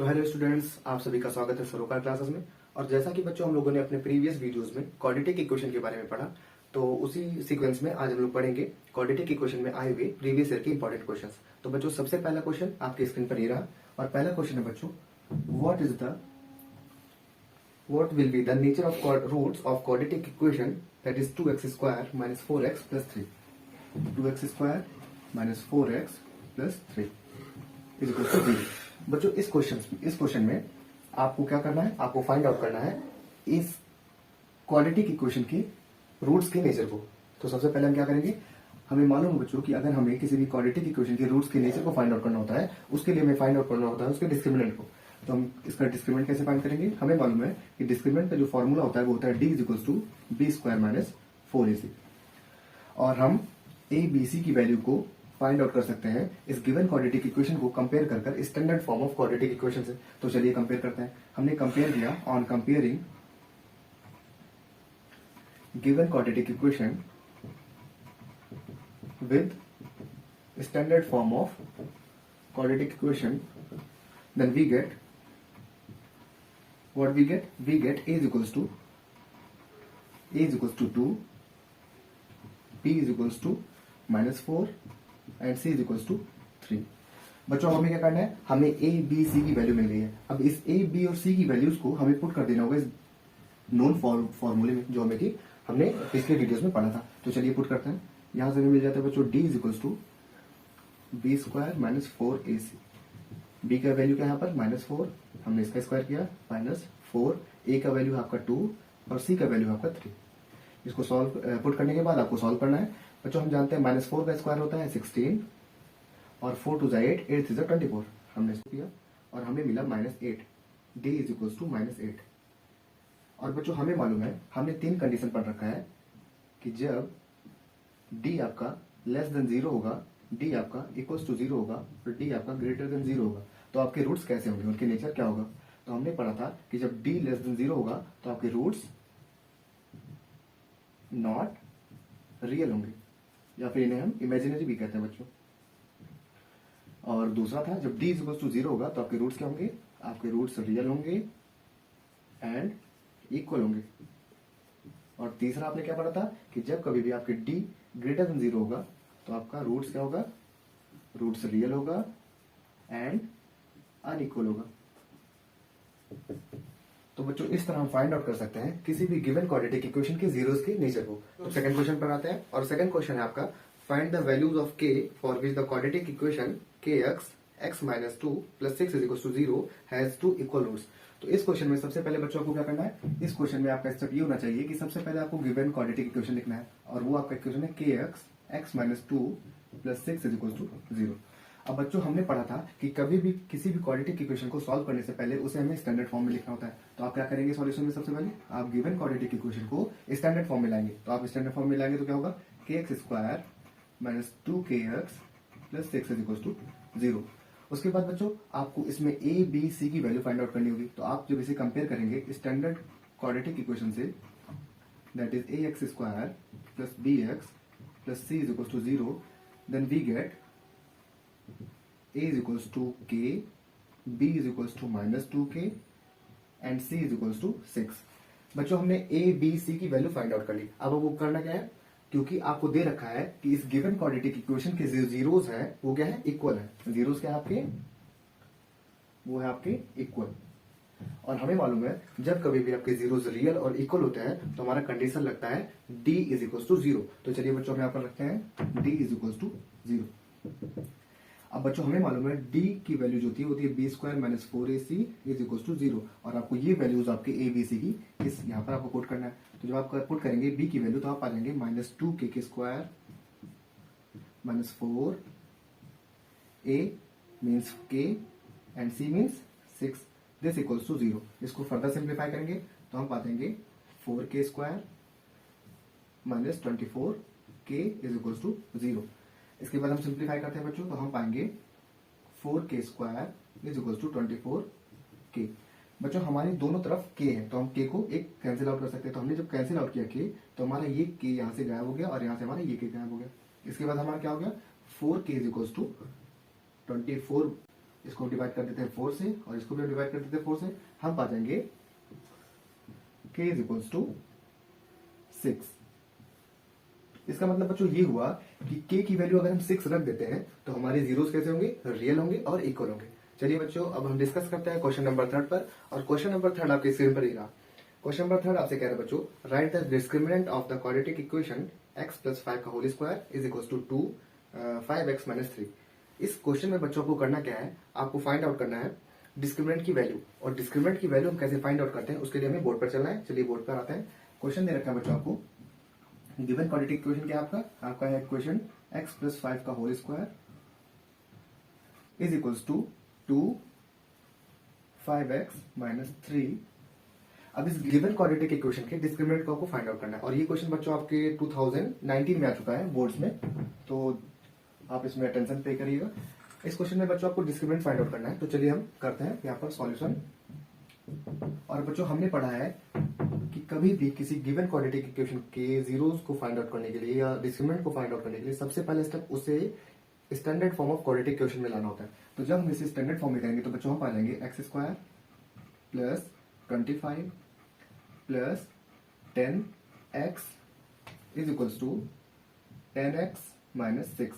तो hello students, आप सभी का स्वागत है सरोकार क्लासेस में। और जैसा कि बच्चों हम लोगों ने अपने प्रीवियस वीडियोस में क्वाड्रेटिक इक्वेशन के बारे में पढ़ा, तो उसी सीक्वेंस में आज हम लोग पढ़ेंगे क्वाड्रेटिक इक्वेशन में आए हुए प्रीवियस ईयर के इंपॉर्टेंट क्वेश्चंस। तो बच्चों सबसे पहला क्वेश्चन आपके स्क्रीन पर ये रहा, और पहला क्वेश्चन है बच्चों, what will be the nature of roots of quadratic equation that is 2x square minus 4x plus 3. 2x square minus 4x plus 3 is equal to 0. बच्चों इस क्वेश्चन में आपको क्या करना है, आपको फाइंड आउट करना है इस क्वाड्रेटिक इक्वेशन के रूट्स के नेचर को। तो सबसे पहले हम क्या करेंगे, हमें मालूम है बच्चों कि अगर हमें किसी भी क्वाड्रेटिक इक्वेशन के रूट्स के नेचर को फाइंड आउट करना होता है, उसके लिए हमें फाइंड आउट करना होता है उसके डिस्क्रिमिनेंट को। तो हम इसका डिस्क्रिमिनेंट कैसे फाइंड करेंगे, हमें मालूम है कि डिस्क्रिमिनेंट का जो फॉर्मूला होता है वो होता है d is equal to B square minus 4ac, और हम ए बी सी की वैल्यू को फाइंड आउट कर सकते हैं इस गिवन क्वाड्रेटिक इक्वेशन को कंपेयर कर standard form of quadratic equation से। तो चलिए कंपेयर करते हैं। हमने कंपेयर किया, on comparing given quadratic equation with standard form of quadratic equation, then we get what we get a is equals to 2, b is equals to minus 4 and c is equals to 3। बच्चों हमें क्या करना है, हमें a b c की value मिल गई है। अब इस a b और c की वैल्यूज को हमें पुट कर देना होगा इस नोन फॉर्मूले में, जो हमें कि हमने पिछले वीडियोस में पढ़ा था। तो चलिए पुट करते हैं। यहां से हमें मिल जाता है बच्चों d is equals to B square minus 4ac। b का वैल्यू क्या है यहाँ पर -4, हमने इसका स्क्वायर किया -4, a का वैल्यू है आपका 2 और c का वैल्यू है आपका 3। इसको सॉल्व पुट करने के बाद आपको सॉल्व करना है। बच्चों हम जानते हैं -4 का स्क्वायर होता है 16 और 4 टू 8, 8 इज 24। हमने इसको किया और हमें मिला -8, d इज इक्वल्स टू -8। और बच्चों हमें मालूम है, हमने 3 कंडीशन पढ़ रखा है कि जब d आपका लेस देन 0 होगा, d आपका इक्वल्स टू 0 होगा और d आपका ग्रेटर देन 0 होगा, तो आपके रूट्स कैसे होंगे, उनके नेचर क्या होगा। तो हमने पढ़ा था कि जब d लेस देन 0 होगा तो आपके रूट्स नॉट रियल होंगे, या फिर इन्हें हम इमेजिनरी भी कहते हैं बच्चों। और दूसरा था जब d इक्वल्स टू 0 होगा तो आपके रूट्स क्या होंगे, आपके रूट्स रियल होंगे एंड इक्वल होंगे। और तीसरा आपने क्या पढ़ा था कि जब कभी भी आपके d ग्रेटर देन 0 होगा तो आपका रूट्स क्या होगा, रूट्स रियल होगा एंड अनइक्वल होगा। तो बच्चों इस तरह हम फाइंड आउट कर सकते हैं किसी भी गिवन क्वाड्रेटिक इक्वेशन के जीरोस के नेचर को। तो सेकंड क्वेश्चन पर आते हैं, और सेकंड क्वेश्चन है आपका, find the values of k for which the quadratic equation kx x minus 2 plus 6 is equals to 0 has two equal roots। तो इस क्वेश्चन में सबसे पहले बच्चों को क्या करना है, इस क्वेश्चन में आपका स्टेप ये होना चाहिए कि सबसे पहले आपको गिवन क्वाड्रेटिक इक्वेशन लिखना है, और वो आपका इक्वेशन है kx x minus 2 plus 6 is equals to 0। अब बच्चों हमने पढ़ा था कि कभी भी किसी भी क्वाड्रेटिक इक्वेशन को सॉल्व करने से पहले उसे हमें स्टैंडर्ड फॉर्म में लिखना होता है। तो आप क्या करेंगे सॉल्यूशन में, सबसे पहले आप गिवन क्वाड्रेटिक इक्वेशन को स्टैंडर्ड फॉर्म में लाएंगे। तो आप स्टैंडर्ड फॉर्म में लाएंगे तो क्या होगा, kx square minus 2kx plus 6 is equals to 0। उसके बाद बच्चों आपको इसमें a b c की वैल्यू फाइंड आउट करनी होगी। तो आप जब इसे कंपेयर करेंगे स्टैंडर्ड क्वाड्रेटिक इक्वेशन से, that is ax square plus bx plus c is equals to 0, then we get a is equals to k, b is equals to minus 2k and c is equals to 6। बच्चों हमने a b c की value find out कर ली। अब वो करना क्या है, क्योंकि आपको दे रखा है कि इस गिवन क्वाड्रेटिक इक्वेशन के जो जीरोस है वो क्या है, इक्वल है। जीरोस क्या है आपके, वो है आपके इक्वल। और हमें मालूम है जब कभी भी आपके जीरोस रियल और इक्वल होते हैं तो हमारा कंडीशन लगता है d इज इक्वल टू 0। तो चलिए बच्चों हम यहाँ पर रखते हैं d इज इक्वल टू 0। अब बच्चों हमें मालूम है d की वैल्यू जो होती है B square minus 4ac is equal to 0, और आपको ये वैल्यूज आपके a b c की इस यहाँ पर आपको पुट करना है। तो जब आप पुट करेंगे b की वैल्यू तो आप आ जाएंगे -2k के square minus 4a means k and c means 6, this equals to 0। इसको फर्दर सिंप्लीफाई करेंगे तो हम पा देंगे 4k square minus 24k is equals to 0। इसके बाद हम सिंप्लीफाई करते हैं बच्चों तो हम पाएंगे 4k square is equals to 24k। बच्चों हमारी दोनों तरफ k है तो हम k को एक कैंसिल आउट कर सकते हैं। तो हमने जब कैंसिल आउट किया k तो हमारा ये k यहाँ से गायब हो गया और यहाँ से हमारा ये k गायब हो गया। इसके बाद हमारा क्या हो गया, 4k इज इक्वल्स टू 24 इसको डिवाइड कर देते हैं 4 से और इसको भी डिवाइड कर देते हैं 4 से, हम पा जाएंगे k इज इक्वल्स टू 6। इसका मतलब बच्चों ये हुआ कि k की वैल्यू अगर हम 6 रख देते हैं तो हमारे जीरोस कैसे होंगे, रियल होंगे और इक्वल होंगे। चलिए बच्चों अब हम डिस्कस करते हैं क्वेश्चन नंबर 3 पर, और क्वेश्चन नंबर 3 आपके स्क्रीन पर ही रहा। क्वेश्चन नंबर 3 आपसे कह रहे हैं बच्चों, right the discriminant of the quadratic equation x plus 5 का whole square is equal to 2 5x minus 3। इस क्वेश्चन में बच्चों को करना क्या है, आपको फाइंड आउट करना है डिस्क्रिमिनेंट की वैल्यू, और डिस्क्रिमिनेंट की वैल्यू हम कैसे फाइंड आउट करते हैं उसके लिए हमें बोर्ड पर चलना है। चलिए बोर्ड पर आते हैं। क्वेश्चन दे रखा है बच्चों आपको, गिवन क्वाड्रेटिक इक्वेशन क्या है आपका है इक्वेशन x प्लस 5 का whole square is equals to 2 5x minus 3। अब इस गिवन क्वाड्रेटिक इक्वेशन के डिस्क्रिमिनेंट को आपको फाइंड आउट करना है, और ये क्वेश्चन बच्चों आपके 2019 में आ चुका है बोर्ड्स में, तो आप इसमें अटेंशन पे करिएगा। इस क्वेश्चन में बच्चों आपको डिस्क्रिमिनेंट फाइंड आउट करना है, तो चलिए हम करते हैं यहाँ पर सॉल्यूशन। और बच्चों हमने पढ़ा है कि कभी भी किसी गिवन क्वाड्रेटिक इक्वेशन के जीरोस को फाइंड आउट करने के लिए या डिस्क्रिमिनेंट को फाइंड आउट करने के लिए सबसे पहले स्टेप उसे standard form of quadratic equation में लाना होता है। तो जब हम इसे स्टैंडर्ड फॉर्म में करेंगे तो बच्चों हम पा जाएंगे x square plus 25 plus 10x is equals to 10x minus 6।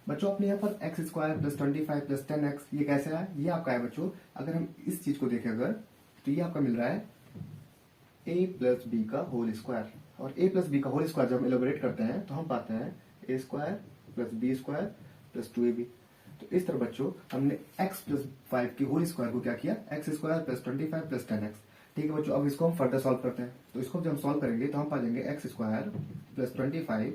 बच्चों अपने यहाँ पर x square plus 25 plus 10x ये कैसे है, ये आपका है बच्चों। अगर हम इस चीज को देखें अगर, तो ये आपका मिल रहा है a प्लस बी का होल स्क्वायर, और a प्लस बी का होल स्क्वायर जब हम एलोबरेट करते हैं तो हम पाते हैं a square plus B square plus 2ab। तो इस तरह बच्चों हमने x प्लस 5 की होल स्क्वायर को क्या किया, x square plus 25 plus 10x। ठीक है बच्चों, अब इसको हम फर्दर सॉल्व करते हैं। तो इसको जब हम सॉल्व करेंगे तो हम पा जाएंगे x square plus 25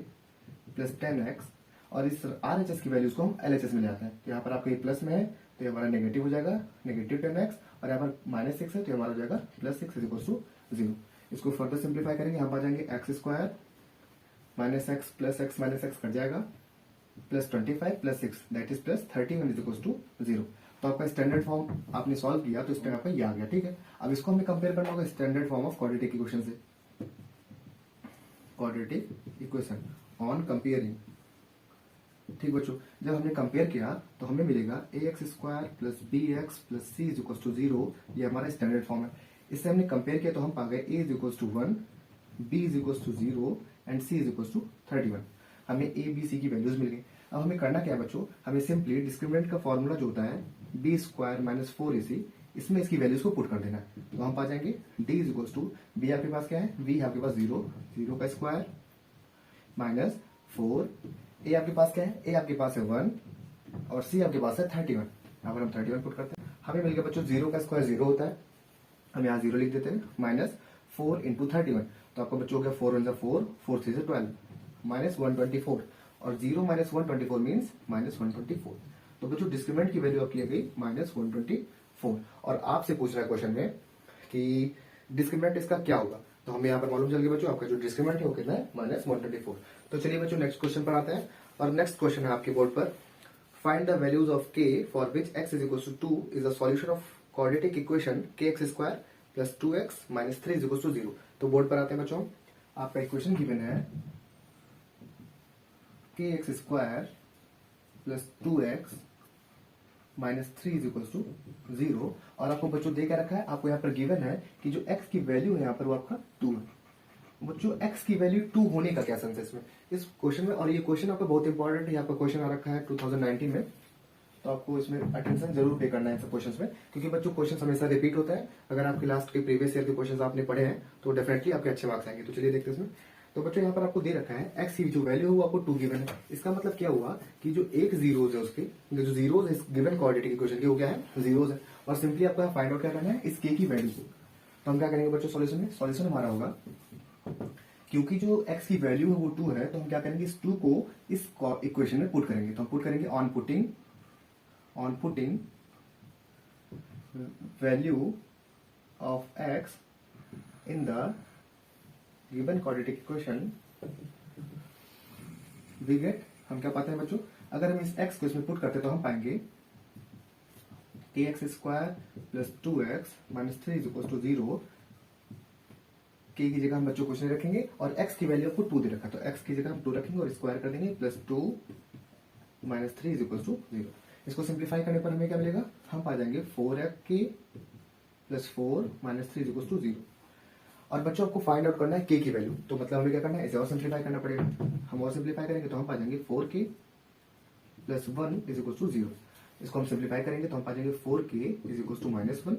plus 10x, और इस RHS की वैल्यूज को हम LHS में ले आते हैं। तो यहाँ पर आपका ये प्लस में है तो ये हमारा नेगेटिव हो जाएगा, नेगेटिव 10x, और यहाँ पर माइनस 6 है तो हमारा हो जाएगा प्लस 6 इज इक्वल टू 0। इसको फर्दर सिंप्लीफाई करेंगे, हम आ जाएंगे x square minus x plus x minus x cut जाएगा, plus 25 plus 6 that is plus 31 is equal to 0। तो आपका स्टैंडर्ड फॉर्म आपने सॉल्व किया तो इस टाइम आपका ये आ गया। ठीक है, अब इसको हमें कंपेयर करना होगा standard form of quadratic equation से। क्वाड्रेटिक इक्वेशन ऑन कंपेयरिंग, ठीक बच्चों, जब हमने कंपेयर किया तो हमें मिलेगा ax square plus B X plus C is equal to 0। ये हमारा स्टैंडर्ड फॉर्म है। इससे हमने कंपेयर किया तो हम पा गए a is equal to 1, b is equal to 0 and c is equal to 31। हमें a b c की वैल्यूज मिल गई। अब हमें करना क्या है बच्चों, हमें सिंपली डिस्क्रिमिनेंट का फॉर्मूला जो होता है b स्क्वायर माइनस 4ac, इसमें इसकी वैल्यूज को पुट कर देना है। तो हम पा जाएंगे d is equal to b आपके पास क्या है, b आपके पास 0 का स्क्वायर माइनस 4, a आपके पास क्या है, a आपके पास है 1 और c आपके पास है 31। यहाँ पर हम 31 पुट करते हैं, हमें मिल गया बच्चों 0 का स्क्वायर 0 होता है, हम यहाँ 0 लिख देते हैं, माइनस 4 इंटू 31। तो आपका बच्चों हो गया 4 1 4, 4 3 12, माइनस 124, और 0 माइनस 124 मीन्स माइनस 124। तो बच्चों डिस्क्रिमिनेंट की वैल्यू आपकी आ गई माइनस 124। और आपसे पूछ रहा है क्वेश्चन में कि डिस्क्रिमिनेंट इसका क्या होगा, तो हमें यहाँ पर मालूम चल गया बच्चों आपका जो डिस्क्रिमिनेंट है वो कितना है, माइनस 124। तो चलिए बच्चों नेक्स्ट क्वेश्चन पर आते हैं, और नेक्स्ट क्वेश्चन है आपके बोर्ड पर, find the values of k for which x is equal to 2 is a solution of quadratic equation kx square plus 2x minus 3 is equal to 0। तो बोर्ड पर आते हैं बच्चों, आपका इक्वेशन गिवन है kx square plus 2x minus 3 is equal to 0, और आपको बच्चों दे क्या रखा है, आपको यहाँ पर गिवन है कि जो x की वैल्यू है यहाँ पर वो आपका 2 है। बच्चों x की वैल्यू 2 होने का क्या सेंस है इसमें, इस क्वेश्चन में, और ये क्वेश्चन आपका बहुत इंपॉर्टेंट है, आपका क्वेश्चन आ रखा है 2019 में, तो आपको इसमें अटेंशन जरूर पे करना है इन क्वेश्चंस में, क्योंकि बच्चों क्वेश्चन हमेशा रिपीट होता है। अगर आपके लास्ट के प्रीवियस ईयर के क्वेश्चंस आपने पढ़े हैं तो डेफिनेटली आपके अच्छे मार्क्स आएंगे। तो चलिए देखते हैं इसमें। तो बच्चों यहाँ पर आपको दे रखा है x की जो वैल्यू है वो आपको 2 गिवन है। इसका मतलब क्या हुआ कि जो एक जीरोज है उसके, जो जीरोज है गिवन क्वाड्रेटिक इक्वेशन के वो क्या है, जीरोज है, और सिंपली आपको फाइंड आउट क्या करना है इस k की वैल्यू को। तो हम क्या करेंगे बच्चों सॉल्यूशन में, सॉल्यूशन हमारा होगा, क्योंकि जो x की वैल्यू है वो 2 है, तो हम क्या करेंगे इस 2 को इस इक्वेशन में पुट करेंगे। तो हम पुट करेंगे on putting value of x in the given quadratic equation we get, हम क्या पाते हैं बच्चों, अगर हम इस x को इसमें पुट करते हैं तो हम पाएंगे kx square plus 2x minus 3 is equal to 0। k की जगह हम बच्चों क्वेश्चन रखेंगे और x की वैल्यू आपको 2 दे रखा, तो x की जगह हम 2 रखेंगे और स्क्वायर कर देंगे, plus 2 minus 3 is equal to 0। इसको सिंप्लीफाई करने पर हमें क्या मिलेगा, हम पा जाएंगे 4k plus 4 minus 3 is to 0। और बच्चों आपको फाइंड आउट करना है k की वैल्यू, तो मतलब हमें क्या करना है, इसे और सिंप्लीफाई करना पड़ेगा। हम और सिंप्लीफाई करेंगे तो हम पा जाएंगे 4k प्लस 1 इज टू 0। इसको हम सिंप्लीफाई करेंगे तो हम पा जाएंगे 4k इज टू -1,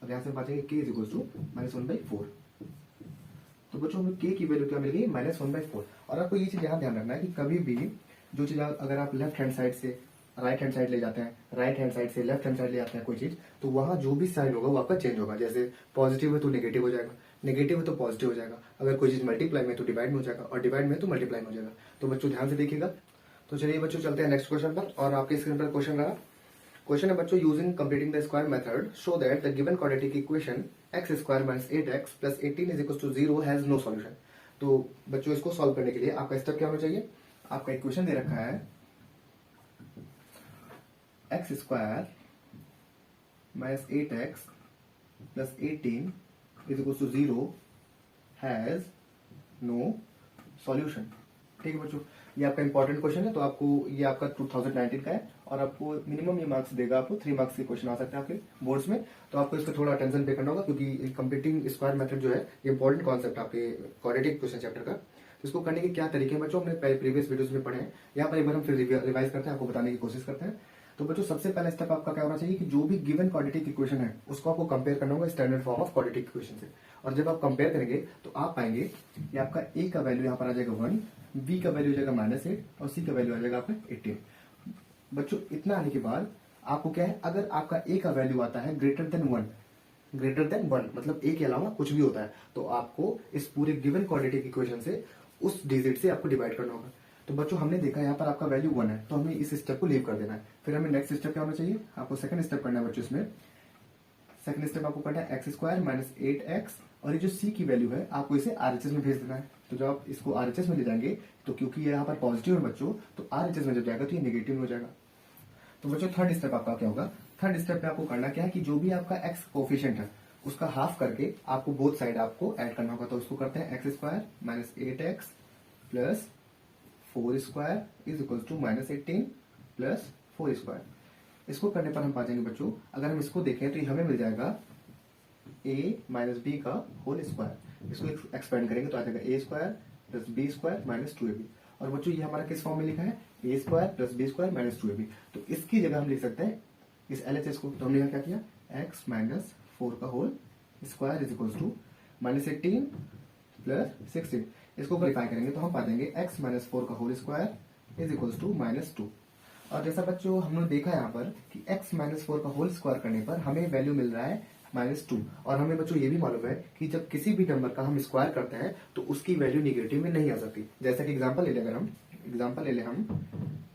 और यहाँ से हम पा जाएंगे k इज टू -1/4। तो बच्चों हमें k की वैल्यू क्या मिल गई, -1/4। और आपको ये चीज यहाँ ध्यान रखना है कि कभी भी जो चीज अगर आप लेफ्ट हैंड साइड से राइट हैंड साइड ले जाते हैं, राइट हैंड साइड से लेफ्ट हैंड साइड ले जाते हैं कोई चीज, तो वहां जो भी साइन होगा वो आपका चेंज होगा। जैसे पॉजिटिव है तो नेगेटिव हो जाएगा, नेगेटिव है तो पॉजिटिव हो जाएगा, अगर कोई चीज मल्टीप्लाई में तो डिवाइड में हो जाएगा, और डिवाइड में तो मल्टीप्लाई में हो जाएगा। तो बच्चों ध्यान से देखिएगा। तो चलिए बच्चों चलते हैं नेक्स्ट क्वेश्चन पर। और आपके स्क्रीन पर क्वेश्चन रहा, क्वेश्चन है बच्चों, using completing the square method show that the given quadratic equation x square minus 8x plus 18 is equal to 0 has no solution. तो बच्चों इसको सॉल्व करने के लिए आपका स्टेप क्या होना चाहिए, आपका इक्वेशन दे रखा है x square minus 8x plus 18 is equal to 0 has no solution. ठीक है बच्चों, ये आपका इंपॉर्टेंट क्वेश्चन है, तो आपको ये आपका 2019 का है, और आपको मिनिमम ये मार्क्स देगा, आपको 3 मार्क्स के क्वेश्चन आ सकते हैं आपके बोर्ड्स में। तो आपको इसका थोड़ा अटेंशन पे करना होगा, क्योंकि कंप्लीटिंग स्क्वायर मेथड जो है ये इंपॉर्टेंट कॉन्सेप्ट आपके क्वाड्रेटिक क्वेश्चन चैप्टर का। तो इसको करने के क्या तरीके हैं बच्चों, हमने प्रीवियस वीडियोस में पढ़े हैं, यहाँ पर एक बार हम फिर रिवाइज करते हैं, आपको बताने की कोशिश करते हैं। तो बच्चों सबसे पहला स्टेप आपका क्या होना चाहिए कि जो भी गिवन क्वाड्रेटिक इक्वेशन है उसको आपको कंपेयर करना होगा standard form of quadratic equation से। और जब आप कंपेयर करेंगे तो आप पाएंगे ये आपका a का वैल्यू यहाँ पर आ जाएगा 1, b का वैल्यू आ जाएगा -8 और c का वैल्यू आ जाएगा आपका 18। बच्चों इतना आने के बाद आपको क्या है, अगर आपका a का वैल्यू आता है ग्रेटर देन 1 मतलब a के अलावा कुछ भी होता है, तो आपको इस पूरे गिवन क्वाड्रेटिक इक्वेशन से उस डिजिट से आपको डिवाइड करना होगा। तो बच्चों हमने देखा यहाँ पर आपका वैल्यू 1 है, तो हमें इस स्टेप को लीव कर देना है। फिर हमें नेक्स्ट स्टेप क्या होना चाहिए, आपको सेकंड स्टेप करना है बच्चों। इसमें सेकंड स्टेप आपको करना है x स्क्वायर माइनस 8x, और ये जो c की वैल्यू है आपको इसे RHS में भेज देना है। तो जब आप इसको RHS में ले जाएंगे, तो क्योंकि ये यहाँ पर पॉजिटिव है बच्चों, तो RHS में जब जाएगा तो ये नेगेटिव में हो जाएगा। तो बच्चों थर्ड स्टेप आपका क्या होगा, थर्ड स्टेप में आपको करना क्या है कि जो भी आपका x कोफिशिएंट है उसका हाफ करके आपको बोथ साइड आपको ऐड करना होगा। तो उसको करते हैं x square minus 8x plus 4 square is equal to -18 plus 4 square. इसको करने पर हम पा जाएंगे बच्चों, अगर हम इसको देखें तो ये हमें मिल जाएगा a माइनस बी का होल स्क्वायर। इसको एक्सपेंड करेंगे तो आ जाएगा a square plus B square minus 2ab। और बच्चों ये हमारा किस फॉर्म में लिखा है, a square plus B square minus 2ab। तो इसकी जगह हम लिख सकते हैं इस LHS को। तो हमने यहाँ क्या किया, x माइनस 4 का whole square is equal to -18 plus 16। इसको वेरीफाई करेंगे तो हम पा देंगे x माइनस 4 का whole square is equal to -2। और जैसा बच्चों हमने देखा यहाँ पर कि x माइनस 4 का होल स्क्वायर करने पर हमें वैल्यू मिल रहा है -2। और हमें बच्चों ये भी मालूम है कि जब किसी भी नंबर का हम स्क्वायर करते हैं तो उसकी वैल्यू निगेटिव में नहीं आ सकती। जैसा कि एग्जाम्पल ले लें, अगर हम एग्जाम्पल ले लें, हम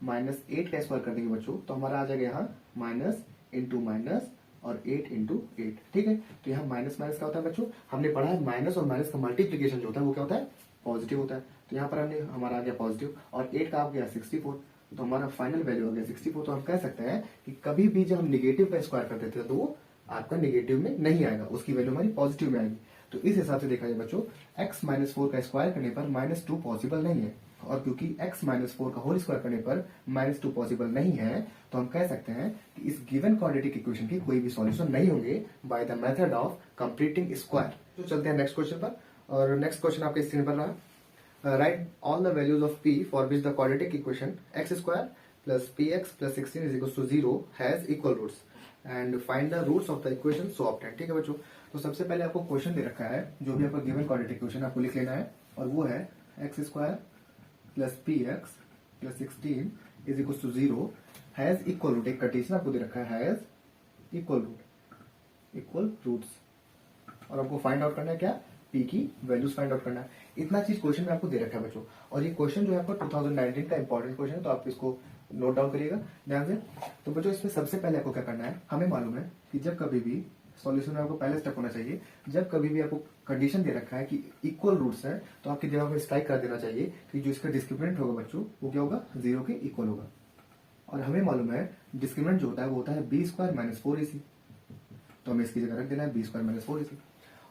-8 का स्क्वायर कर देंगे बच्चों, तो हमारा आ जाएगा यहाँ माइनस इंटू माइनस और 8 इंटू 8। ठीक है, तो यहाँ माइनस माइनस क्या होता है बच्चों, हमने पढ़ा है माइनस और माइनस का मल्टीप्लीकेशन जो होता है वो क्या होता है, पॉजिटिव होता है। तो यहाँ पर हमने हमारा आ गया पॉजिटिव, और 8 का आ गया 64, तो हमारा फाइनल वैल्यू हो गया 64। तो हम कह सकते हैं कि कभी भी जब हम निगेटिव का स्क्वायर कर देते हैं तो वो आपका निगेटिव में नहीं आएगा, उसकी वैल्यू हमारी पॉजिटिव में आएगी। तो इस हिसाब से देखा जाए बच्चों, x माइनस 4 का स्क्वायर करने पर -2 पॉसिबल नहीं है, और क्योंकि x माइनस 4 का होल स्क्वायर करने पर -2 पॉसिबल नहीं है, तो हम कह सकते हैं कि इस गिवन क्वाड्रेटिक इक्वेशन के कोई भी सॉल्यूशन नहीं होंगे by the method of completing square. तो चलते हैं नेक्स्ट क्वेश्चन पर, और नेक्स्ट क्वेश्चन आपके स्क्रीन पर रहा, right all the values of p for which the quadratic equation x square plus px plus 16 is equal to 0 has equal roots and find the roots of the equation so obtain. ठीक है बच्चों, तो सबसे पहले आपको question दे रखा है, जो भी आपका गिवन क्वाड्रेटिक इक्वेशन आपको लिख लेना है, और वो है x square plus px plus 16 is equal to 0 has equal root. एक कंडीशन आपको दे रखा है, हैज इक्वल रूट्स, और आपको फाइंड आउट करना है क्या, p की वैल्यूज फाइंड आउट करना है। इतना चीज क्वेश्चन में आपको दे रखा है बच्चों, और ये क्वेश्चन जो है आपका 2019 का इंपॉर्टेंट क्वेश्चन है, तो आप इसको नोट डाउन करिएगा ध्यान से। तो बच्चों इसमें सबसे पहले आपको क्या करना है, हमें मालूम है कि जब कभी भी सॉल्यूशन में आपको पहले स्टेप होना चाहिए, जब कभी भी आपको कंडीशन दे रखा है कि इक्वल रूट्स है, तो आपके दिमाग में स्ट्राइक कर देना चाहिए कि जो इसका डिस्क्रिमिनेंट होगा बच्चों वो क्या होगा, 0 के इक्वल होगा। और हमें मालूम है डिस्क्रिमिनेंट जो होता है वो होता है b स्क्वायर माइनस 4ac, तो हमें इसकी जगह रख देना है b स्क्वायर माइनस 4ac।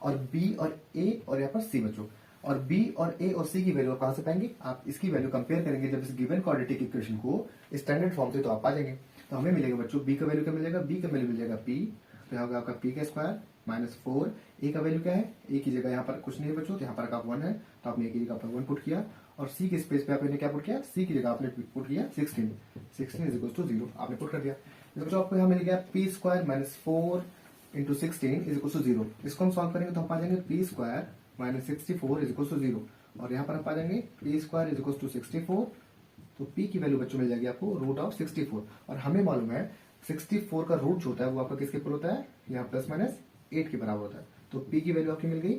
और b और a और यहाँ पर c बच्चों, और b और a और c की वैल्यू आप कहां से पाएंगे, आप इसकी वैल्यू कंपेयर करेंगे जब इस गिवन क्वाड्रेटिक इक्वेशन को स्टैंडर्ड फॉर्म से, तो आप पा जाएंगे। तो हमें मिलेगा बच्चों बी का वैल्यू क्या मिलेगा, बी का वैल्यू मिल जाएगा पी, तो यहाँ होगा आपका पी का स्क्वायर माइनस 4, ए का वैल्यू क्या है, ए की जगह यहाँ पर कुछ नहीं है बच्चों, तो यहाँ पर आपका 1 है, तो आपने ए की जगह पर 1 पुट किया, और सी के स्पेस पे आपने क्या पुट किया, सी की जगह आपने पुट किया 16, 16 इज इक्वल टू 0 आपने पुट कर दिया। बच्चों आपको यहाँ मिल गया P square minus 4 into 16 is equal to 0। इसको हम सॉल्व करेंगे तो हम पा जाएंगे P square minus 64 is equal to 0, और यहाँ पर हम पा जाएंगे P square is equal to 64, तो p की वैल्यू बच्चों मिल जाएगी आपको रूट ऑफ 64, और हमें मालूम है 64 का रूट जो होता है वो आपका किसके ऊपर होता है, यहाँ प्लस माइनस 8 के बराबर होता है, तो p की वैल्यू आपकी मिल गई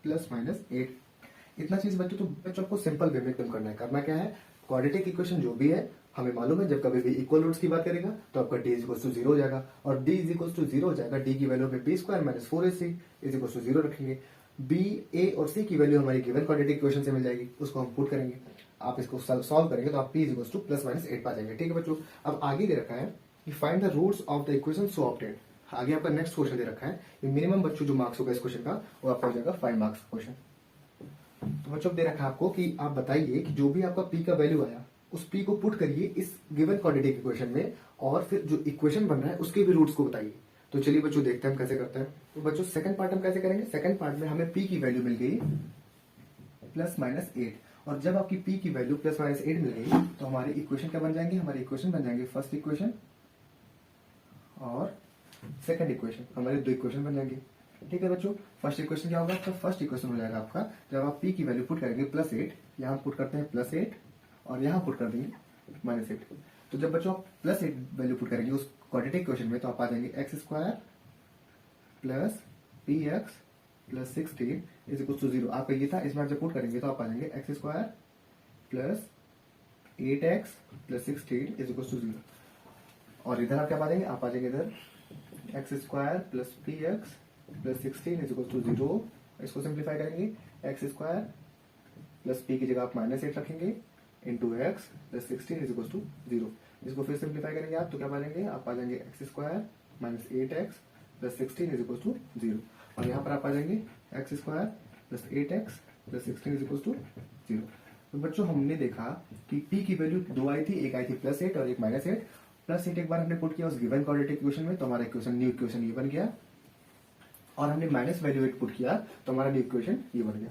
प्लस माइनस 8। इतना चीज बच्चों, तो बच्चों आपको सिंपल वे में एकदम करना क्या है, क्वाड्रेटिक इक्वेशन जो भी है हमें मालूम है जब कभी भी इक्वल रूट्स की बात करेगा तो आपका d इज इक्वल टू 0 हो जाएगा, और d इज इक्वल टू 0 हो जाएगा, d की वैल्यू में P square minus 4ac is equal to 0 रखेंगे, b a और c की वैल्यू हमारी गिवन क्वाड्रेटिक इक्वेशन से मिल जाएगी, उसको हम पुट करेंगे, आप इसको सॉल्व करेंगे तो आप p is equal two plus minus 8 पा जाएंगे। ठीक है बच्चों, अब आगे दे रखा है कि find the roots of the equation so obtained. आगे आपका नेक्स्ट क्वेश्चन दे रखा है, मिनिमम बच्चों जो मार्क्स होगा इस क्वेश्चन का वो आपका हो जाएगा 5 मार्क्स क्वेश्चन। तो बच्चों दे रखा है आपको कि आप बताइए कि जो भी आपका p का वैल्यू आया उस p को पुट करिए इस गिवन क्वाड्रेटिक इक्वेशन में, और फिर जो इक्वेशन बन रहा है उसके भी रूट्स को बताइए। तो चलिए बच्चों देखते हैं हम कैसे करते हैं। तो बच्चों सेकंड पार्ट हम कैसे करेंगे, सेकंड पार्ट में हमें p की वैल्यू मिल गई प्लस माइनस 8, और जब आपकी p की वैल्यू प्लस माइनस 8 मिल गई तो हमारी इक्वेशन क्या बन जाएंगे, हमारी इक्वेशन बन जाएंगे फर्स्ट इक्वेशन और सेकंड इक्वेशन, हमारे दो इक्वेशन बन जाएंगे। ठीक है बच्चों, फर्स्ट इक्वेशन क्या होगा, तो फर्स्ट इक्वेशन हो जाएगा आपका जब आप p की वैल्यू पुट करेंगे प्लस 8, यहाँ पुट करते हैं प्लस 8 और यहाँ पुट कर देंगे माइनस 8। तो जब बच्चों आप प्लस 8 वैल्यू पुट करेंगे उस क्वाड्रेटिक इक्वेशन में तो आप आ जाएंगे x square plus P X plus 16 is equal to 0। आपका ये था, इसमें आप जब पुट करेंगे तो आप आ जाएंगे x square plus 8x plus 16 is equal to 0, और इधर आप क्या पा जाएंगे, आप आ जाएंगे इधर X square plus P X plus 16 is equal to 0। इसको सिंप्लीफाई करेंगे, एक्स स्क्वायर प्लस पी की जगह आप माइनस 8 रखेंगे into X plus 16 is equal to 0। इसको फिर सिंप्लीफाई करेंगे आप तो क्या पा जाएंगे, आप आ जाएंगे x square minus 8x plus 16 is equal to 0, और यहाँ पर आप आ जाएंगे x square plus 8x plus 16 is equal to 0। तो बच्चों हमने देखा कि p की वैल्यू दो आई थी, एक आई थी प्लस 8 और एक माइनस 8। प्लस 8 एक बार हमने पुट किया उस गिवन क्वाड्रेटिक इक्वेशन में तो हमारा इक्वेशन न्यू इक्वेशन ये बन गया, और हमने माइनस वैल्यू 8 पुट किया तो हमारा न्यू इक्वेशन ये बन गया।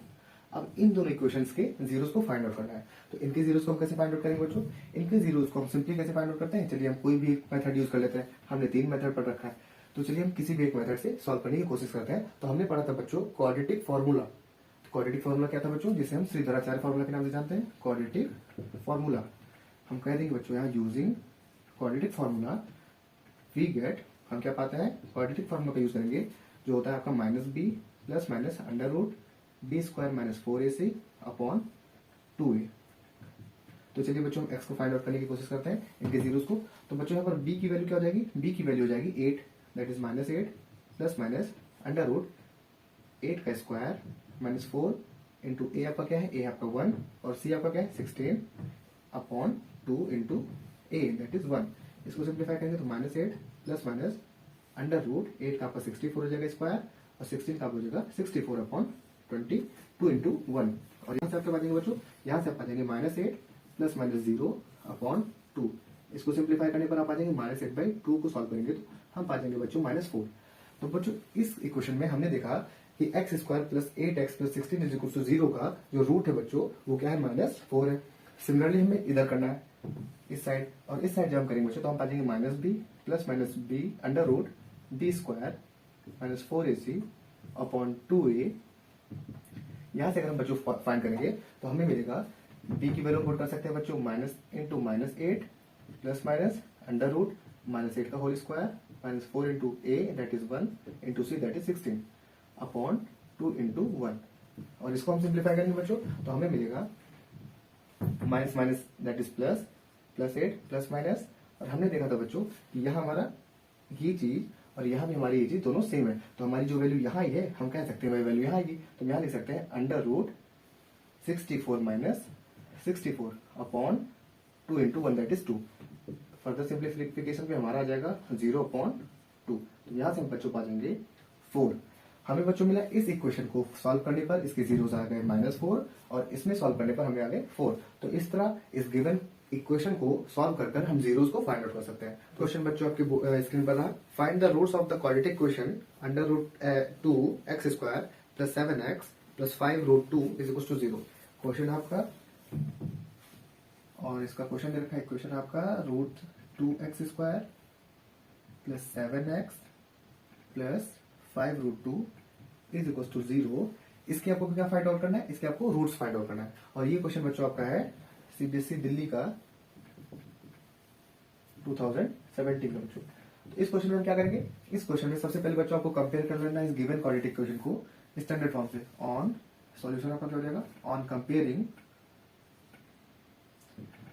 अब इन दोनों इक्वेशंस के जीरोस को फाइंड आउट करना है, तो इनके जीरोस को हम कैसे फाइंड आउट करेंगे बच्चों, इनके जीरोस को हम सिंपली कैसे फाइंड आउट करते हैं, चलिए हम कोई भी एक मेथड यूज कर लेते हैं। हमने 3 मेथड पढ़ रखा है, तो चलिए हम किसी भी एक मेथड से सॉल्व करने की कोशिश करते हैं। तो हमने पढ़ा था बच्चों क्वाड्रेटिक फॉर्मूला। क्वाड्रेटिक फॉर्मूला क्या था बच्चों, जिसे हम श्रीधराचार्य फॉर्मूला के नाम से जानते हैं, क्वाड्रेटिक फॉर्मूला। हम कह देंगे बच्चों यहाँ using quadratic formula we get, हम क्या पाते हैं, क्वाड्रेटिक फॉर्मूला का यूज करेंगे जो होता है आपका minus B plus minus under root B square minus 4ac upon 2a। तो चलिए बच्चों हम x को फाइंड आउट करने की कोशिश करते हैं, इनके जीरोस को। तो बच्चों यहाँ पर b की वैल्यू क्या हो जाएगी, b की वैल्यू हो जाएगी 8, that is minus 8 plus minus under root 8 का स्क्वायर माइनस 4 इंटू a आपका क्या है, a आपका 1 और c आपका क्या है 16 upon 2 into a that is 1। इसको सिंप्लीफाई करेंगे तो minus 8 plus minus under root 8 का आपका 64 हो जाएगा स्क्वायर, और 16 का हो जाएगा 64 अपॉन 22 इंटू 1, और यहाँ से आप क्या पाएंगे बच्चों, यहाँ से आप पाएंगे माइनस 8 प्लस माइनस 0 अपॉन 2। इसको सिंप्लीफाई करने पर आप आ जाएंगे माइनस 8 बाई 2 को सॉल्व करेंगे तो हम पा जाएंगे बच्चों माइनस 4। तो बच्चों इस इक्वेशन में हमने देखा कि X square plus 8x plus 16 is equal to 0 का जो रूट है बच्चों वो क्या है, माइनस 4 है। सिमिलरली हमें इधर करना है इस साइड, और इस साइड जब हम करेंगे बच्चों तो हम पा जाएंगे minus B plus minus B under root B square minus 4ac upon 2a। यहां से अगर हम बच्चों फाइंड करेंगे तो हमें मिलेगा b की वैल्यू पुट कर सकते हैं बच्चों minus into minus 8 plus minus under root minus 8 का whole square minus 4 into a that is 1 into c that is 16 upon 2 into 1, और इसको हम सिंप्लीफाई करेंगे बच्चों तो हमें मिलेगा minus minus that is plus, plus 8 plus minus, और हमने देखा था बच्चों कि यहाँ हमारा ये चीज और यहाँ भी हमारी ये चीज दोनों सेम है, तो हमारी जो वैल्यू यहाँ आई है हम कह सकते हैं वही वैल्यू यहाँ आएगी, तो हम यहाँ लिख सकते हैं under root 64 minus 64 upon 2 into 1 that is 2। Further simplification पे हमारा आ जाएगा 0 अपॉन 2, तो यहाँ से हम बच्चों पा जाएंगे 4। हमें बच्चों मिला इस इक्वेशन को सॉल्व करने पर इसके जीरोस आ गए माइनस 4, और इसमें सॉल्व करने पर हमें आ गए 4। तो इस तरह इस गिवन इक्वेशन को सॉल्व कर कर हम जीरोस को फाइंड आउट कर सकते हैं। क्वेश्चन बच्चों आपकी स्क्रीन पर रहा, find the roots of the quadratic equation under root 2x² plus 7x plus 5 root 2 is equal to 0। Question आपका, और इसका क्वेश्चन दे रखा है, इक्वेशन आपका root 2x² plus 7x plus 5 root 2 is equal to 0। इसके आपको क्या फाइंड आउट करना है, इसके आपको रूट्स फाइंड आउट करना है। और ये क्वेश्चन बच्चों आपका है सीबीएसई दिल्ली का 2017 का बच्चों। तो इस क्वेश्चन में हम क्या करेंगे, इस क्वेश्चन में सबसे पहले बच्चों आपको कंपेयर कर लेना है इस गिवन क्वाड्रेटिक इक्वेशन को स्टैंडर्ड फॉर्म से। ऑन सॉल्यूशन आपका क्या हो जाएगा, on comparing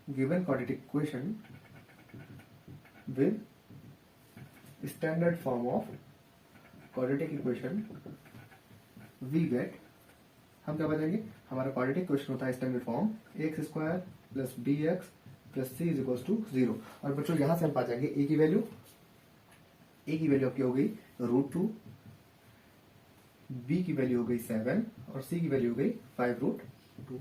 given quadratic equation with standard form of quadratic equation we get, हम क्या बताएंगे, हमारा क्वाड्रेटिक इक्वेशन होता है standard form x² plus bx plus c is equal to 0। और बच्चों यहां से हम पा जाएंगे a की वैल्यू आपकी हो गई √2, b की वैल्यू हो गई 7 और c की वैल्यू हो गई 5 √2।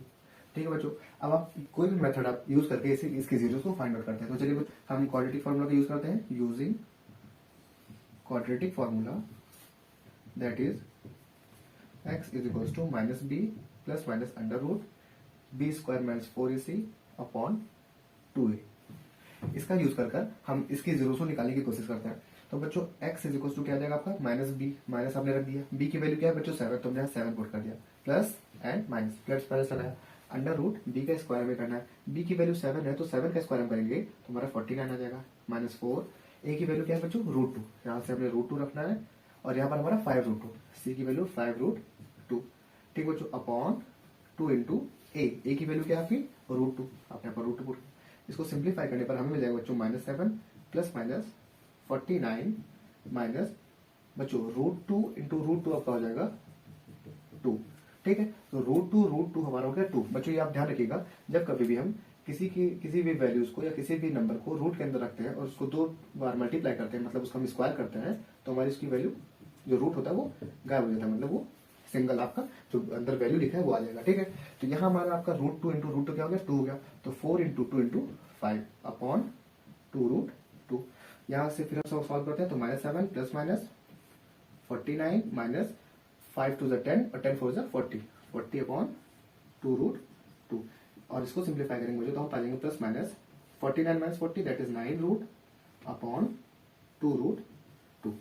ठीक है बच्चों, अब आप कोई भी मेथड आप यूज करके इसके जीरोस को फाइंड आउट करते हैं। तो चलिए हम क्वाड्रेटिक फार्मूला का यूज करते हैं, using quadratic formula that is x is equals to minus b plus minus under root b square minus 4ac upon 2a। इसका यूज कर हम इसके जीरोस को निकालने की कोशिश करते हैं। तो बच्चों x is equals to क्या आ जाएगा आपका, माइनस b, माइनस आपने रख दिया, b की वैल्यू क्या है बच्चों 7, तो हमने 7 पुट कर दिया, plus and minus, plus plus लगाया, अंडर रूट b का स्क्वायर में करना है, b की वैल्यू 7 है तो 7 का स्क्वायर में करेंगे तो हमारा 49 आ जाएगा, माइनस 4, a की वैल्यू क्या है बच्चों √2, यहाँ से हमने √2 रखना है, और यहाँ पर हमारा 5 √2, c की वैल्यू 5 √2। ठीक बच्चों, अपॉन 2 इंटू a की वैल्यू क्या है आपकी √2, आपने यहाँ पर √2 पुट, इसको सिंप्लीफाई करने पर हमें मिल जाएगा बच्चों -7 प्लस माइनस 49 माइनस बच्चों √2 इंटू √2 आपका हो जाएगा 2। ठीक है, तो √2 हमारा हो गया 2। बच्चों ये आप ध्यान रखिएगा, जब कभी भी हम किसी भी वैल्यूज को या किसी भी नंबर को रूट के अंदर रखते हैं और उसको 2 बार मल्टीप्लाई करते हैं, मतलब उसको हम स्क्वायर करते हैं, तो हमारी इसकी वैल्यू जो रूट होता है वो गायब हो जाता है, मतलब वो सिंगल आपका जो अंदर वैल्यू लिखा है वो आ जाएगा। ठीक है, तो यहाँ हमारा आपका √2 इंटू √2 क्या हो गया 2 हो गया, तो 4 इंटू 2 इंटू 5 अपॉन 2 √2। यहाँ से फिर हम सॉल्व करते हैं, तो -7 प्लस माइनस 49 माइनस 5 टू 10 और 10 4 40 अपॉन 2 √2। और इसको सिंप्लीफाई करेंगे मुझे, तो हम पाएंगे plus minus 49 minus 40 that is 9 root upon 2 √2।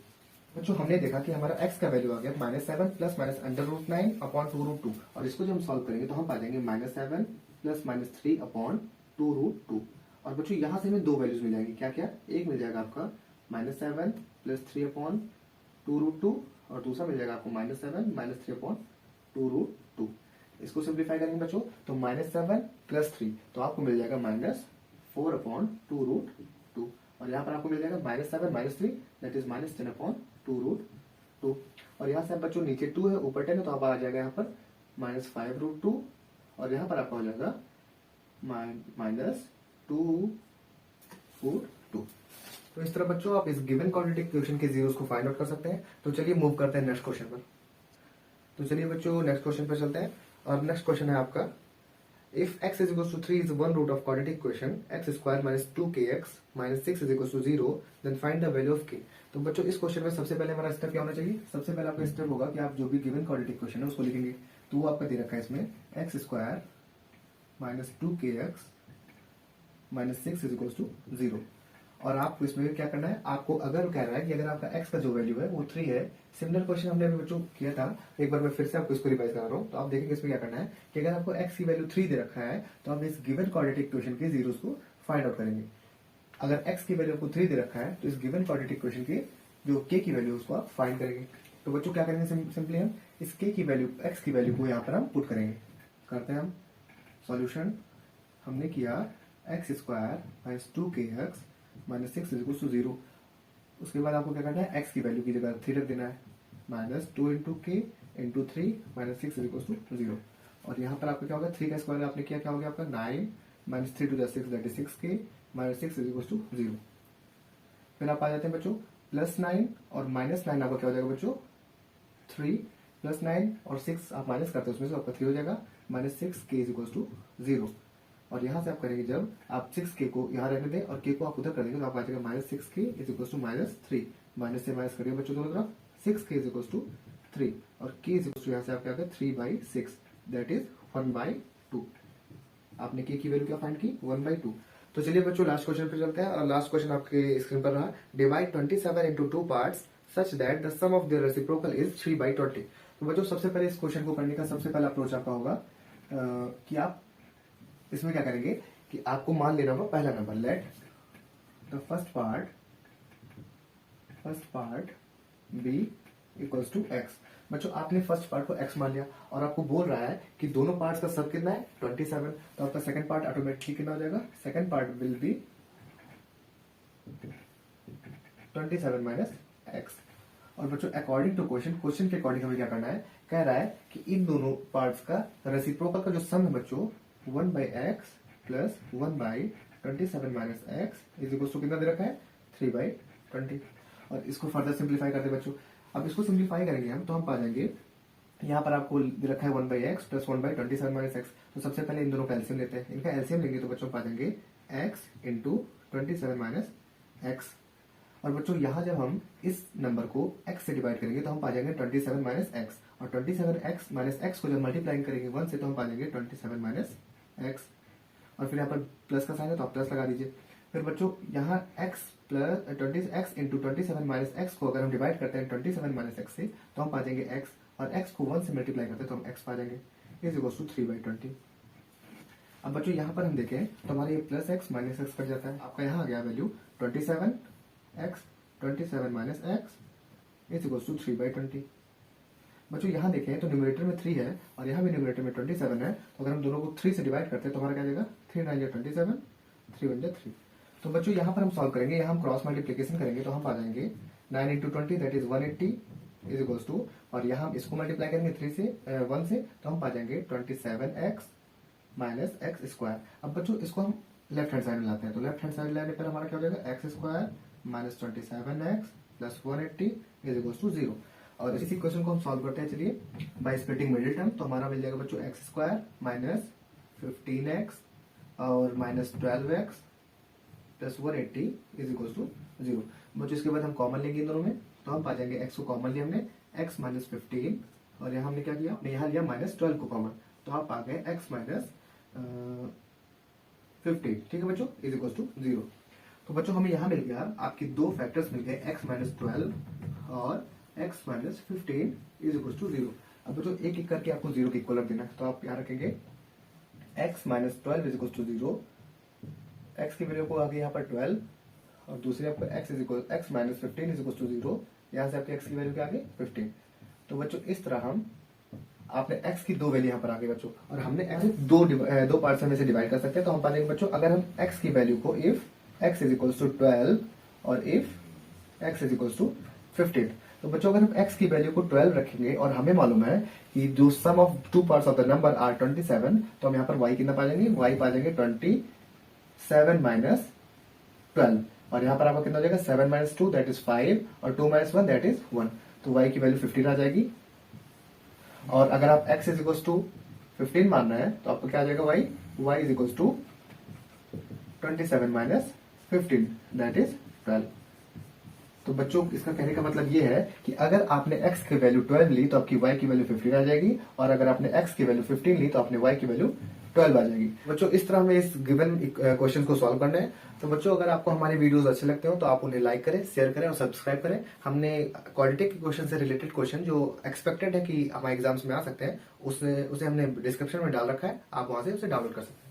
बच्चों हमने देखा कि हमारा x का वैल्यू आ गया -7 plus minus under root 9 upon 2 √2, और इसको जब हम सॉल्व करेंगे तो हम पा जाएंगे -7 प्लस माइनस 3 अपॉन 2 √2। और बच्चों यहाँ से हमें 2 वैल्यूज मिल जाएगी, क्या क्या, एक मिल जाएगा आपका -7 प्लस 3 अपॉन 2 √2, और दूसरा मिल जाएगा आपको -7 माइनस 3 अपॉन 2 √2। इसको सिंप्लीफाई करेंगे बच्चों, तो -7 प्लस 3 तो आपको मिल जाएगा -4 अपॉन 2 √2, और यहाँ पर आपको मिल जाएगा -7 माइनस 3 दैट इज -10 अपॉन 2 √2। और यहाँ से बच्चों नीचे 2 है ऊपर 10 है, तो आप आ जाएगा यहाँ पर -5 √2, और यहाँ पर आपका हो जाएगा -2 √2। तो इस तरह बच्चों आप इस गिवन क्वाड्रेटिक इक्वेशन के जीरोस को फाइंड आउट कर सकते हैं। तो चलिए मूव करते हैं नेक्स्ट क्वेश्चन पर। तो चलिए बच्चों नेक्स्ट क्वेश्चन पर चलते हैं, और नेक्स्ट क्वेश्चन है आपका, if x is equals to 3 is one root of quadratic equation x square minus 2kx minus 6 is equals to 0, then find the value of k। तो बच्चों इस क्वेश्चन में सबसे पहले हमारा स्टेप क्या होना चाहिए, सबसे पहले आपका स्टेप होगा कि आप जो भी गिवन क्वाड्रेटिक इक्वेशन है उसको लिखेंगे। तो वो आपका दे रखा है इसमें x square minus 2kx minus 6 is equals to 0, और आपको इसमें क्या करना है, आपको अगर कह रहा है कि अगर आपका x का जो वैल्यू है वो 3 है, सिमिलर क्वेश्चन हमने अभी बच्चों किया था, एक बार मैं फिर से आपको इसको रिवाइज करा रहा हूँ। तो आप देखेंगे इसमें क्या करना है कि अगर आपको x की वैल्यू 3 दे रखा है तो आप इस गिवन क्वाड्रेटिक इक्वेशन के जीरोस को फाइंड आउट करेंगे। अगर x की वैल्यू आपको 3 दे रखा है तो इस गिवन क्वाड्रेटिक इक्वेशन की जो k की वैल्यू उसको आप फाइंड करेंगे। तो बच्चों क्या करेंगे, सिंपली हम इस k की वैल्यू x की वैल्यू को यहाँ पर हम पुट करेंगे। करते हैं हम सॉल्यूशन, हमने किया x square minus 2kx minus 6 is equal to 0। उसके बाद आपको क्या करना है, x की वैल्यू की जगह 3 रख देना है, -2 into k into 3 minus 6 is equal to 0। और यहाँ पर आपका क्या होगा, 3 का स्क्वायर आपने किया, क्या हो गया आपका 9 minus 3 to the 6 that is 6k minus 6 is equal to 0। फिर आप आ जाते हैं बच्चों +9 और -9 आपका क्या हो जाएगा बच्चों 3 +9 और 6 आप माइनस करते हैं उसमें से आपका 3 हो जाएगा -6k इज इक्वल टू 0। और यहाँ से आप करेंगे जब आप 6k को यहाँ रहने दें और k को आप उधर कर देंगे तो आप आ जाएगा -6k is equal to -3। Minus से माइनस करिए बच्चों दोनों तरफ, 6k इज इक्वल टू 3 और k इज इक्वल टू यहाँ से आपके आ गया 3/6 दैट इज 1/2। आपने k की वैल्यू क्या फाइंड की 1/2। तो चलिए बच्चों लास्ट क्वेश्चन पे चलते हैं और लास्ट क्वेश्चन आपके स्क्रीन पर रहा, divide 27 into 2 parts such that the sum of their reciprocal is 3/20। तो बच्चों सबसे पहले इस क्वेश्चन को करने का सबसे पहला अप्रोच आपका होगा कि आप इसमें क्या करेंगे कि आपको मान लेना होगा पहला number, let the first part be equals to x. बच्चों आपने फर्स्ट पार्ट को x मान लिया और आपको बोल रहा है कि दोनों पार्ट्स का सब कितना है 27, तो आपका सेकंड पार्ट ऑटोमेटिकली कितना हो जाएगा, second part will be 27 minus x. और बच्चों अकॉर्डिंग टू क्वेश्चन के अकॉर्डिंग हमें क्या करना है, कह रहा है कि इन दोनों पार्ट्स का रेसिप्रोकल का जो सम है बच्चों 1/x plus 1/27 minus x is equal to कितना दे रखा है 3/20। और इसको फर्दर सिंप्लीफाई करते बच्चों, अब इसको सिंप्लीफाई करेंगे हम तो हम पा जाएंगे यहाँ पर आपको दे रखा है 1/x प्लस 1/27 माइनस एक्स। तो सबसे पहले इन दोनों का एलसीएम लेते हैं, इनका एलसीएम लेंगे तो बच्चों पा जाएंगे x इंटू 27 माइनस एक्स। और बच्चों यहाँ जब हम इस नंबर को x से डिवाइड करेंगे तो हम पा जाएंगे 27 माइनस एक्स, और 27x माइनस एक्स को जब मल्टीप्लाई करेंगे 1 से तो हम पा जाएंगे 27 माइनस एक्स। और फिर यहाँ पर प्लस का साइन है तो आप प्लस लगा दीजिए। फिर बच्चों यहाँ x plus 20x into 27 minus x को अगर हम डिवाइड करते हैं 27 माइनस एक्स से तो हम पा जाएंगे x, और x को 1 से मल्टीप्लाई करते हैं तो हम x पा जाएंगे इज इक्वल टू 3/20। अब बच्चों यहाँ पर हम देखें तो हमारे ये plus x minus x cut जाता है, आपका यहाँ आ गया value 27 minus x is equal to 3/20। बच्चों यहाँ देखें तो न्यूमरेटर में 3 है और यहाँ भी न्यूमरेटर में 27 है, तो अगर हम दोनों को 3 से डिवाइड करते हैं तो हमारा क्या जाएगा 3 9 27 3 1 3। तो बच्चों यहाँ पर हम सॉल्व करेंगे, यहाँ हम क्रॉस मल्टीप्लिकेशन करेंगे तो हम पा जाएंगे 9 into 20 that is 180 is equal to, और यहाँ हम इसको मल्टीप्लाई करेंगे 1 से तो हम पा जाएंगे 27x माइनस एक्स स्क्वायर। अब बच्चों इसको हम लेफ्ट हैंड साइड में लाते हैं तो लेफ्ट हैंड साइड लाने पर हमारा क्या हो जाएगा x square minus 27x plus 180 is equal to 0। और इसी क्वेश्चन को हम सॉल्व करते हैं चलिए बाय स्प्लिटिंग मिडिल टर्म, तो हमारा मिल जाएगा बच्चों एक्स स्क्वायर माइनस 15x और minus 12x plus 180 is equal to 0। बच्चों इसके बाद हम कॉमन लेंगे इन दोनों में तो हम पा जाएंगे x को कॉमन लिया हमने x माइनस 15 और यहाँ हमने क्या किया, हमने यहाँ लिया माइनस 12 को कॉमन तो आप आ गए x माइनस 15, ठीक है बच्चों इज इक्वल टू 0। तो बच्चों हमें यहाँ मिल गया आपके दो फैक्टर्स मिल गए x माइनस 12 और x minus 15 is equal to 0। अब बच्चों एक एक करके आपको 0 के इक्वल रख देना है, तो आप यहाँ रखेंगे x minus 12 is equal to 0, x की वैल्यू को आगे यहाँ पर 12 और दूसरे आपको x minus 15 is equal to 0, यहाँ से आपके x की वैल्यू क्या आगे 15। तो बच्चों इस तरह हम आपने x की दो वैल्यू यहाँ पर आगे बच्चों, और हमने ऐसे दो पार्ट्स में से डिवाइड कर सकते हैं। तो हम पाएंगे बच्चों अगर हम x की वैल्यू को if x is equal to 12 और if x is equal to 15, तो बच्चों अगर हम x की वैल्यू को 12 रखेंगे और हमें मालूम है कि जो sum of two parts of the number are 27, तो हम यहाँ पर y कितना पा जाएंगे, y पा जाएंगे 27 माइनस 12, और यहाँ पर आपका कितना हो जाएगा 7 माइनस 2 दैट इज 5 और 2 माइनस 1 दैट इज 1, तो y की वैल्यू 15 आ जाएगी। और अगर आप x इज इक्वल टू 15 मानना है तो आपको क्या आ जाएगा y is equal to 27 minus 15 that is 12। तो बच्चों इसका कहने का मतलब ये है कि अगर आपने x की वैल्यू 12 ली तो आपकी y की वैल्यू 15 आ जाएगी, और अगर आपने x की वैल्यू 15 ली तो आपने y की वैल्यू 12 आ जाएगी। बच्चों इस तरह हमें इस गिवन क्वेश्चन को सॉल्व करना है। तो बच्चों अगर आपको हमारे वीडियोस अच्छे लगते हो तो आप उन्हें लाइक करें, शेयर करें और सब्सक्राइब करें। हमने क्वाड्रेटिक क्वेश्चन से रिलेटेड क्वेश्चन जो एक्सपेक्टेड है कि हमारे एग्जाम्स में आ सकते हैं उसे हमने डिस्क्रिप्शन में डाल रखा है, आप वहां से उसे डाउनलोड कर सकते हैं।